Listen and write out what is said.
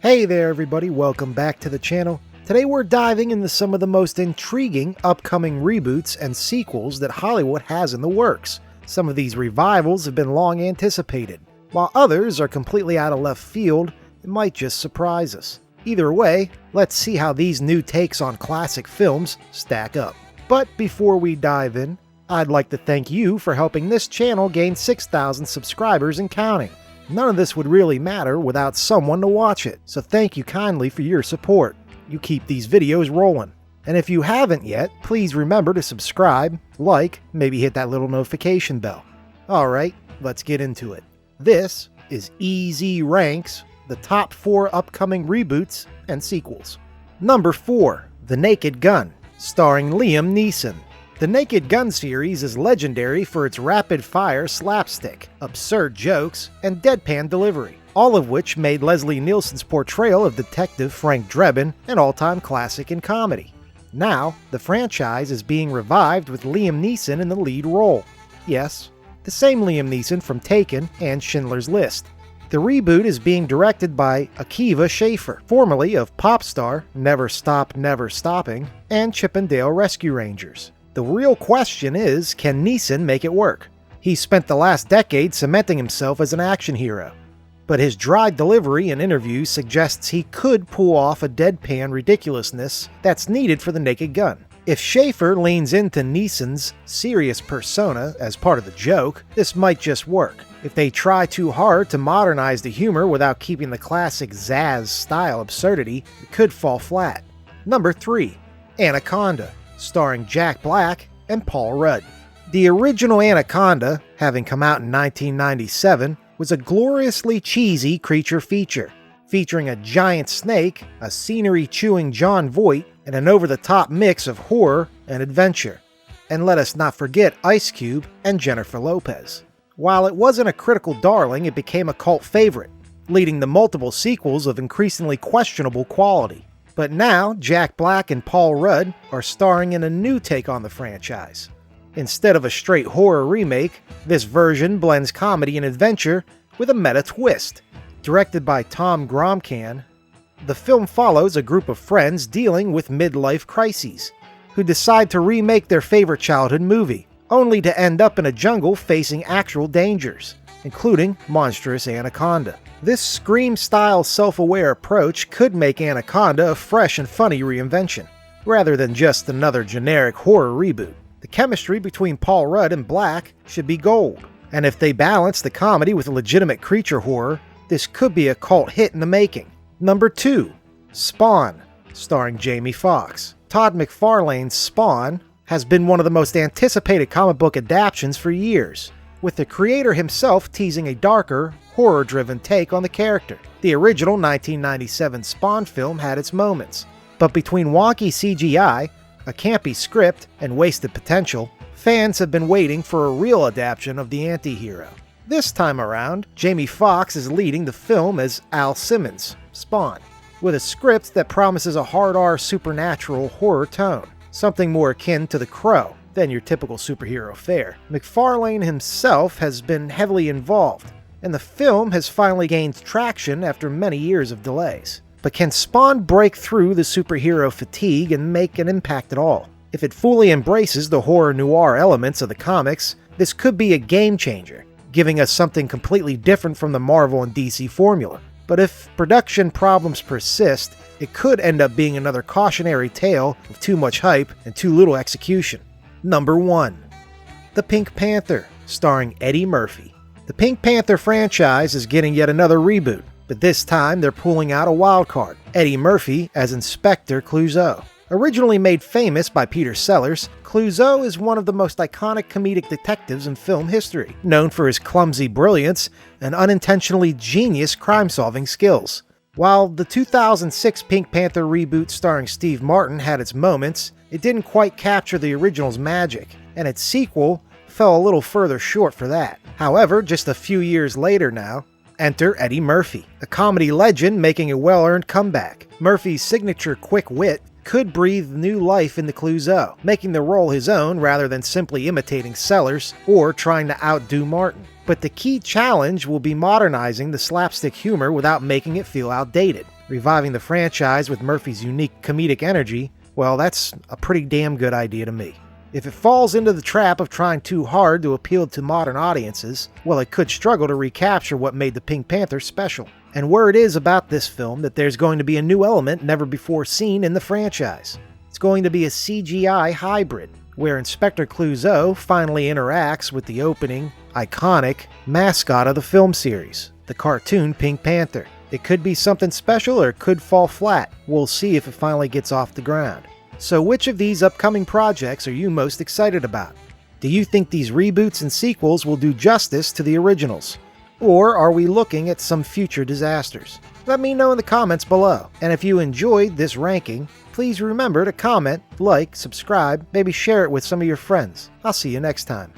Hey there everybody, welcome back to the channel. Today we're diving into some of the most intriguing upcoming reboots and sequels that Hollywood has in the works. Some of these revivals have been long anticipated, while others are completely out of left field and might just surprise us. Either way, let's see how these new takes on classic films stack up. But before we dive in, I'd like to thank you for helping this channel gain 6,000 subscribers and counting. None of this would really matter without someone to watch it, so thank you kindly for your support. You keep these videos rolling. And if you haven't yet, please remember to subscribe, like, maybe hit that little notification bell. Alright, let's get into it. This is EZ Ranks, the top 4 upcoming reboots and sequels. Number 4, The Naked Gun, starring Liam Neeson. The Naked Gun series is legendary for its rapid-fire slapstick, absurd jokes, and deadpan delivery, all of which made Leslie Nielsen's portrayal of Detective Frank Drebin an all-time classic in comedy. Now, the franchise is being revived with Liam Neeson in the lead role. Yes, the same Liam Neeson from Taken and Schindler's List. The reboot is being directed by Akiva Schaffer, formerly of Popstar, Never Stop, Never Stopping, and Chip 'n Dale Rescue Rangers. The real question is, can Neeson make it work? He spent the last decade cementing himself as an action hero, but his dry delivery in interviews suggests he could pull off a deadpan ridiculousness that's needed for The Naked Gun. If Schaffer leans into Neeson's serious persona as part of the joke, this might just work. If they try too hard to modernize the humor without keeping the classic Zaz-style absurdity, it could fall flat. Number 3, Anaconda, starring Jack Black and Paul Rudd. The original Anaconda, having come out in 1997, was a gloriously cheesy creature feature, featuring a giant snake, a scenery-chewing Jon Voight, and an over-the-top mix of horror and adventure. And let us not forget Ice Cube and Jennifer Lopez. While it wasn't a critical darling, it became a cult favorite, leading to multiple sequels of increasingly questionable quality. But now, Jack Black and Paul Rudd are starring in a new take on the franchise. Instead of a straight horror remake, this version blends comedy and adventure with a meta twist. Directed by Tom Gromkan, the film follows a group of friends dealing with midlife crises, who decide to remake their favorite childhood movie, only to end up in a jungle facing actual dangers, including monstrous Anaconda. This Scream-style self-aware approach could make Anaconda a fresh and funny reinvention, rather than just another generic horror reboot. The chemistry between Paul Rudd and Black should be gold, and if they balance the comedy with legitimate creature horror, this could be a cult hit in the making. Number 2, Spawn, starring Jamie Foxx. Todd McFarlane's Spawn has been one of the most anticipated comic book adaptations for years, with the creator himself teasing a darker, horror-driven take on the character. The original 1997 Spawn film had its moments, but between wonky CGI, a campy script, and wasted potential, fans have been waiting for a real adaptation of the anti-hero. This time around, Jamie Foxx is leading the film as Al Simmons, Spawn, with a script that promises a hard R supernatural horror tone, something more akin to The Crow than your typical superhero fare. McFarlane himself has been heavily involved, and the film has finally gained traction after many years of delays. But can Spawn break through the superhero fatigue and make an impact at all? If it fully embraces the horror noir elements of the comics, this could be a game changer, giving us something completely different from the Marvel and DC formula. But if production problems persist, it could end up being another cautionary tale of too much hype and too little execution. Number 1, The Pink Panther, starring Eddie Murphy. The Pink Panther franchise is getting yet another reboot, but this time they're pulling out a wild card, Eddie Murphy as Inspector Clouseau. Originally made famous by Peter Sellers, Clouseau is one of the most iconic comedic detectives in film history, known for his clumsy brilliance and unintentionally genius crime-solving skills. While the 2006 Pink Panther reboot starring Steve Martin had its moments, it didn't quite capture the original's magic, and its sequel fell a little further short for that. However, just a few years later now, enter Eddie Murphy, a comedy legend making a well-earned comeback. Murphy's signature quick wit could breathe new life into Clouseau, making the role his own rather than simply imitating Sellers or trying to outdo Martin. But the key challenge will be modernizing the slapstick humor without making it feel outdated. Reviving the franchise with Murphy's unique comedic energy, well, that's a pretty damn good idea to me. If it falls into the trap of trying too hard to appeal to modern audiences, well, it could struggle to recapture what made the Pink Panther special. And word is about this film that there's going to be a new element never before seen in the franchise. It's going to be a CGI hybrid, where Inspector Clouseau finally interacts with the opening, iconic mascot of the film series, the cartoon Pink Panther. It could be something special or it could fall flat. We'll see if it finally gets off the ground. So which of these upcoming projects are you most excited about? Do you think these reboots and sequels will do justice to the originals? Or are we looking at some future disasters? Let me know in the comments below. And if you enjoyed this ranking, please remember to comment, like, subscribe, maybe share it with some of your friends. I'll see you next time.